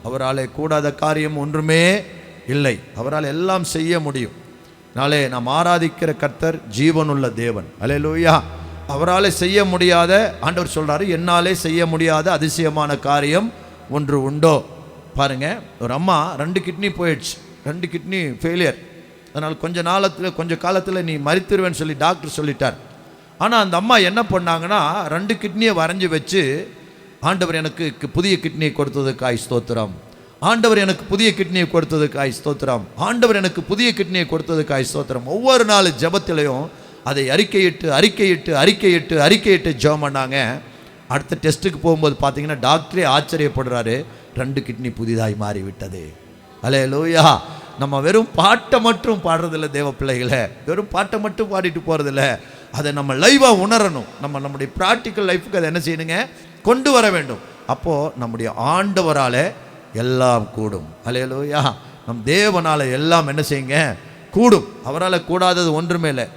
அவராலே கூடாத காரியம் ஒன்றுமே இல்லை. அவரால் எல்லாம் செய்ய முடியும். நாளே நாம் ஆராதிக்கிற கர்த்தர் ஜீவனுள்ள தேவன். அல்லேலூயா. அவரால் செய்ய முடியாத, ஆண்டவர் சொல்றாரு, என்னாலே செய்ய முடியாத அதிசயமான காரியம் ஒன்று உண்டோ. பாருங்க, ஒரு அம்மா 2 கிட்னி போயிடுச்சு, 2 கிட்னி ஃபெயிலியர். அதனால் கொஞ்ச காலத்தில் நீ மரித்துருவேன்னு சொல்லி டாக்டர் சொல்லிட்டார். ஆனால் அந்த அம்மா என்ன பண்ணாங்கன்னா 2 கிட்னியை வரைஞ்சி வச்சு, ஆண்டவர் எனக்கு புதிய கிட்னியை கொடுத்ததுக்காய் ஸ்தோத்திரம், ஆண்டவர் எனக்கு புதிய கிட்னியை கொடுத்ததுக்காய் ஸ்தோத்திரம், ஆண்டவர் எனக்கு புதிய கிட்னியை கொடுத்ததுக்காய் ஸ்தோத்திரம். ஒவ்வொரு நாள் ஜெபத்திலையும் அதை அறிக்கையிட்டு ஜெபம் பண்ணாங்க. அடுத்த டெஸ்ட்டுக்கு போகும்போது பார்த்தீங்கன்னா டாக்டரே ஆச்சரியப்படுறாரு, 2 கிட்னி புதிதாய் மாறிவிட்டது. அல்லேலூயா. நம்ம வெறும் பாட்டை மட்டும் பாடுறதில்ல தேவ பிள்ளைகளை, வெறும் பாட்டை மட்டும் பாடிட்டு போகிறதில்ல, அதை நம்ம லைவாக உணரணும். நம்முடைய ப்ராக்டிக்கல் லைஃபுக்கு அதை என்ன செய்யணுங்க, கொண்டு வர வேண்டும். அப்போது நம்முடைய ஆண்டவரால் எல்லாம் கூடும். அல்லேலூயா. நம் தேவனால் எல்லாம் என்ன செய்யுங்க, கூடும். அவரால் கூடாதது ஒன்றுமே இல்லை.